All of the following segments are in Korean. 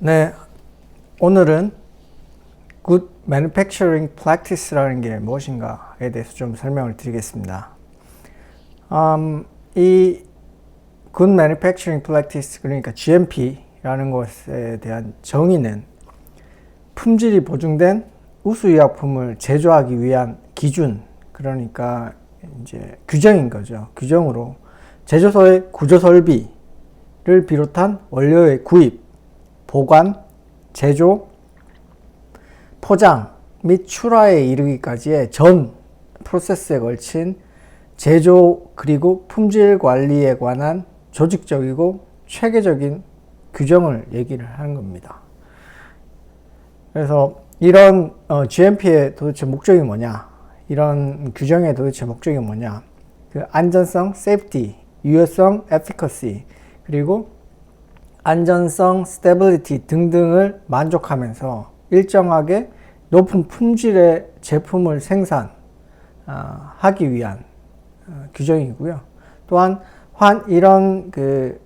네, 오늘은 Good Manufacturing Practice라는 게 무엇인가에 대해서 좀 설명을 드리겠습니다. 이 Good Manufacturing Practice, 그러니까 GMP라는 것에 대한 정의는 품질이 보증된 우수의약품을 제조하기 위한 기준, 그러니까 이제 규정인 거죠. 규정으로 제조소의 구조설비를 비롯한 원료의 구입, 보관, 제조, 포장 및 출하에 이르기까지의 전 프로세스에 걸친 제조 그리고 품질 관리에 관한 조직적이고 체계적인 규정을 얘기를 하는 겁니다. 그래서 이런 GMP의 도대체 목적이 뭐냐, 이런 규정의 도대체 목적이 뭐냐, 그 안전성, safety, 유효성, efficacy, 그리고 안전성, 스테빌리티 등등을 만족하면서 일정하게 높은 품질의 제품을 생산하기 위한 규정이고요. 또한 이런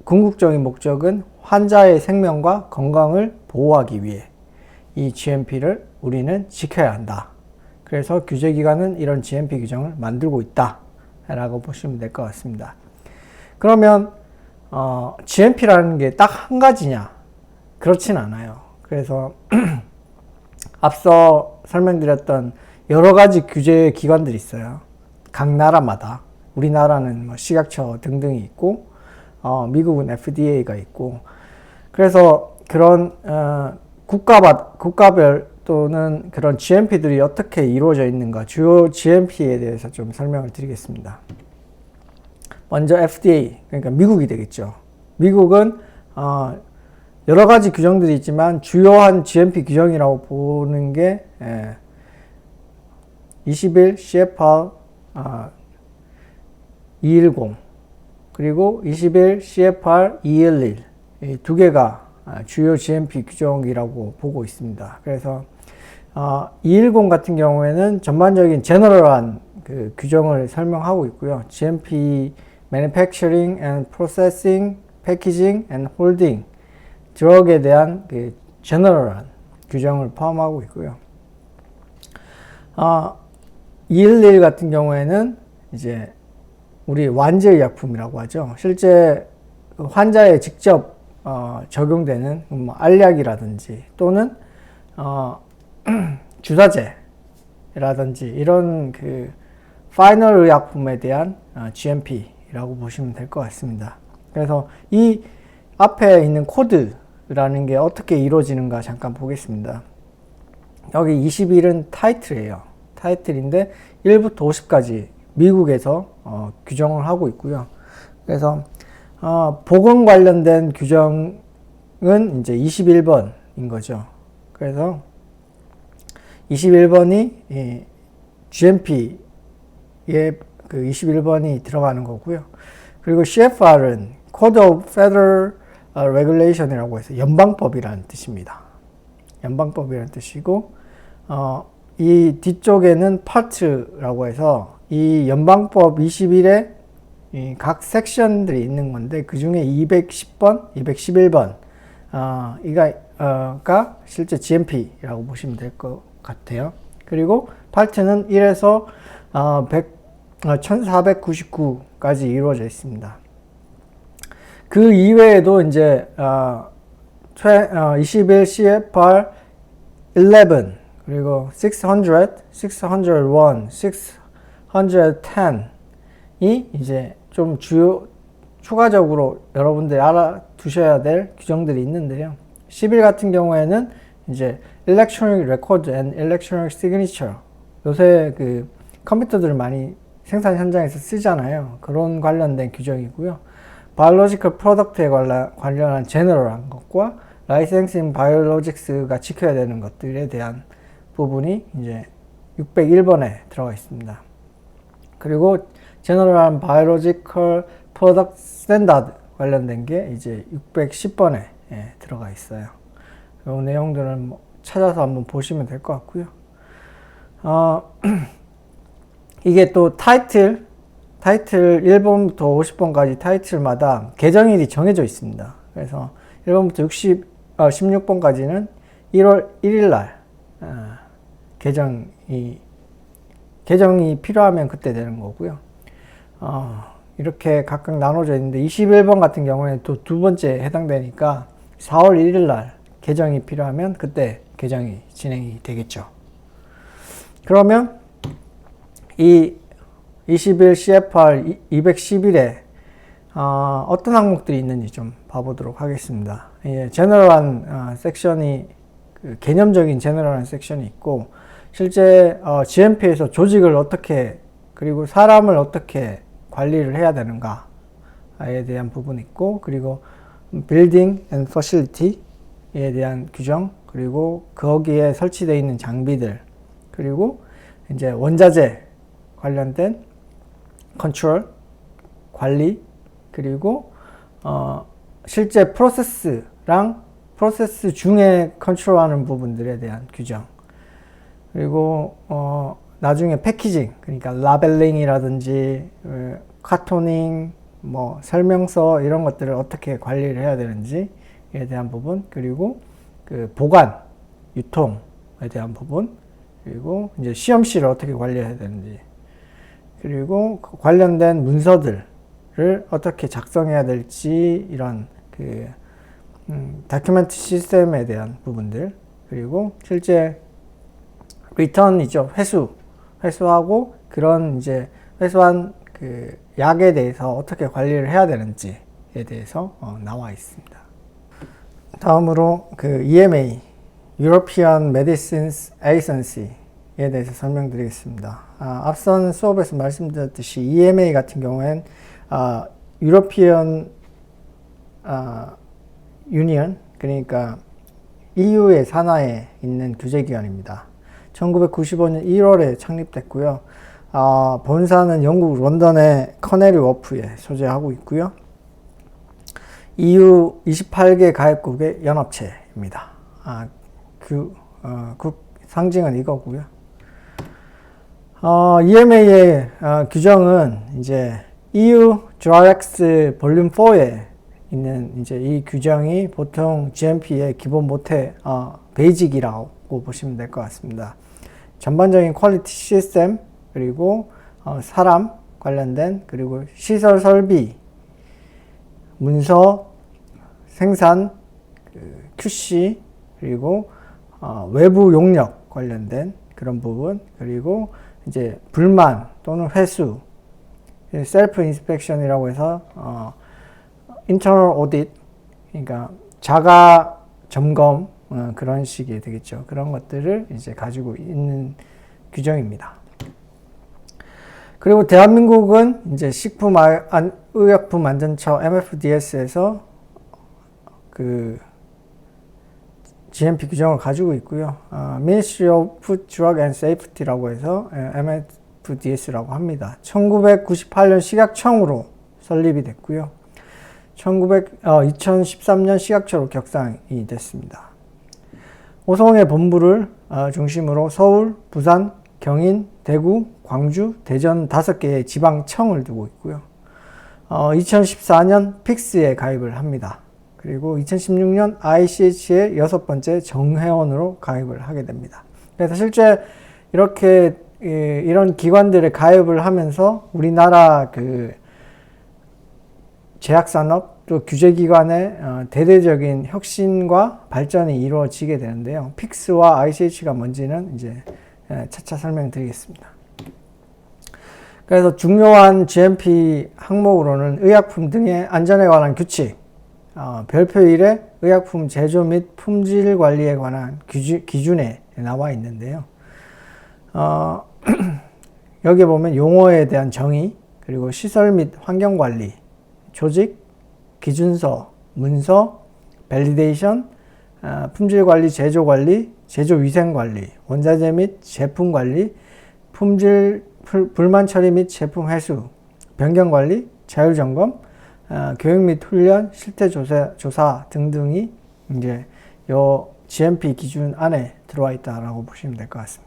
궁극적인 목적은 환자의 생명과 건강을 보호하기 위해 이 GMP를 우리는 지켜야 한다. 그래서 규제기관은 이런 GMP 규정을 만들고 있다 라고 보시면 될 것 같습니다. 그러면 GMP라는 게 딱 한 가지냐? 그렇진 않아요. 그래서 앞서 설명드렸던 여러 가지 규제 기관들이 있어요. 각 나라마다. 우리나라는 뭐 식약처 등등이 있고, 미국은 FDA가 있고, 그래서 그런 국가별 또는 그런 GMP들이 어떻게 이루어져 있는가, 주요 GMP에 대해서 좀 설명을 드리겠습니다. 먼저 FDA, 그러니까 미국이 되겠죠. 미국은 여러 가지 규정들이 있지만 주요한 GMP 규정이라고 보는 게 21 CFR 210 그리고 21 CFR 211 이 두 개가 주요 GMP 규정이라고 보고 있습니다. 그래서 210 같은 경우에는 전반적인 제너럴한 그 규정을 설명하고 있고요. GMP Manufacturing and Processing, Packaging and Holding 드럭에 대한 그 제너럴한 규정을 포함하고 있고요. 211 같은 경우에는 이제 우리 완제의약품이라고 하죠. 실제 환자에 직접 적용되는 뭐 알약이라든지 또는 주사제라든지 이런 그 파이널 의약품에 대한 GMP라고 보시면 될 것 같습니다. 그래서 이 앞에 있는 코드라는 게 어떻게 이루어지는가 잠깐 보겠습니다. 여기 21은 타이틀이에요. 타이틀인데 1부터 50까지 미국에서 규정을 하고 있고요. 그래서 보건 관련된 규정은 이제 21번인 거죠. 그래서 21번이 GMP에 그 21번이 들어가는 거고요. 그리고 CFR은 Code of Federal Regulation이라고 해서 연방법이라는 뜻입니다. 연방법이라는 뜻이고, 이 뒤쪽에는 파트라고 해서 이 연방법 21에 각 섹션들이 있는 건데 그 중에 210번, 211번 이가 실제 GMP라고 보시면 될 것 같아요. 그리고 파트는 1에서 1499까지 이루어져 있습니다. 그 이외에도 이제 21 CFR 11 그리고 600, 601, 610이 이제 좀 추가적으로 여러분들이 알아두셔야 될 규정들이 있는데요. 11 같은 경우에는 이제 Electronic Record and Electronic Signature, 요새 그 컴퓨터들을 많이 생산 현장에서 쓰잖아요. 그런 관련된 규정이고요. 바이올로지컬 프로덕트에 관련한 제너럴한 것과 라이센싱 바이올로직스가 지켜야 되는 것들에 대한 부분이 이제 601번에 들어가 있습니다. 그리고 제너럴한 바이올로지컬 프로덕트 스탠다드 관련된 게 이제 610번에 들어가 있어요. 이 내용들은 찾아서 한번 보시면 될 것 같고요. 이게 또 타이틀 1번부터 50번까지 타이틀마다 개정일이 정해져 있습니다. 그래서 1번부터 16번까지는 1월 1일 날 개정이 필요하면 그때 되는 거고요. 이렇게 각각 나눠져 있는데 21번 같은 경우에는 또 두 번째 해당되니까 4월 1일 날 개정이 필요하면 그때 개정이 진행이 되겠죠. 그러면 이 21 CFR 211에 어떤 항목들이 있는지 좀 봐보도록 하겠습니다. 제너럴한 섹션이 개념적인 제너럴한 섹션이 있고 실제 GMP에서 조직을 어떻게 그리고 사람을 어떻게 관리를 해야 되는가에 대한 부분이 있고 그리고 Building and Facility에 대한 규정 그리고 거기에 설치되어 있는 장비들 그리고 이제 원자재 관련된 컨트롤 관리 그리고 실제 프로세스랑 프로세스 중에 컨트롤하는 부분들에 대한 규정 그리고 나중에 패키징 그러니까 라벨링이라든지 카토닝 뭐 설명서 이런 것들을 어떻게 관리를 해야 되는지에 대한 부분 그리고 그 보관 유통에 대한 부분 그리고 이제 시험실을 어떻게 관리해야 되는지 그리고 관련된 문서들을 어떻게 작성해야 될지 이런 그 다큐멘트 시스템에 대한 부분들 그리고 실제 리턴이죠. 회수하고 그런 이제 회수한 그 약에 대해서 어떻게 관리를 해야 되는지에 대해서 나와 있습니다. 다음으로 그 EMA European Medicines Agency에 대해서 설명드리겠습니다. 앞선 수업에서 말씀드렸듯이 EMA 같은 경우엔 European Union 그러니까 EU의 산하에 있는 규제기관입니다. 1995년 1월에 창립됐고요. 본사는 영국 런던의 커네리 워프에 소재하고 있고요. EU 28개 가입국의 연합체입니다. 국 상징은 이거고요. EMA의 규정은 이제 EU GRX 볼륨 4에 있는 이제 이 규정이 보통 GMP의 기본 모태 베이직이라고 보시면 될 것 같습니다. 전반적인 퀄리티 시스템 그리고 사람 관련된 그리고 시설 설비 문서 생산 QC 그리고 외부 용역 관련된 그런 부분 그리고 이제 불만 또는 회수 셀프 인스펙션이라고 해서 인터널 오디트 그러니까 자가 점검 그런 식이 되겠죠. 그런 것들을 이제 가지고 있는 규정입니다. 그리고 대한민국은 이제 식품의약품안전처 MFDS에서 그 GMP 규정을 가지고 있고요. Ministry of Food, Drug and Safety라고 해서 MFDS라고 합니다. 1998년 식약청으로 설립이 됐고요. 2013년 식약처로 격상이 됐습니다. 오송의 본부를 중심으로 서울, 부산, 경인, 대구, 광주, 대전 5개의 지방청을 두고 있고요. 2014년 픽스에 가입을 합니다. 그리고 2016년 ICH의 6번째 정회원으로 가입을 하게 됩니다. 그래서 실제 이렇게 이런 기관들에 가입을 하면서 우리나라 그 제약산업 또 규제기관의 대대적인 혁신과 발전이 이루어지게 되는데요. 픽스와 ICH가 뭔지는 이제 차차 설명드리겠습니다. 그래서 중요한 GMP 항목으로는 의약품 등의 안전에 관한 규칙, 별표 1에 의약품 제조 및 품질 관리에 관한 기준에 나와 있는데요. 여기에 보면 용어에 대한 정의, 그리고 시설 및 환경 관리, 조직, 기준서, 문서, 밸리데이션, 품질 관리, 제조 관리, 제조 위생 관리, 원자재 및 제품 관리, 불만 처리 및 제품 회수, 변경 관리, 자율 점검, 교육 및 훈련, 실태 조사 등등이 이제 요 GMP 기준 안에 들어와 있다라고 보시면 될 것 같습니다.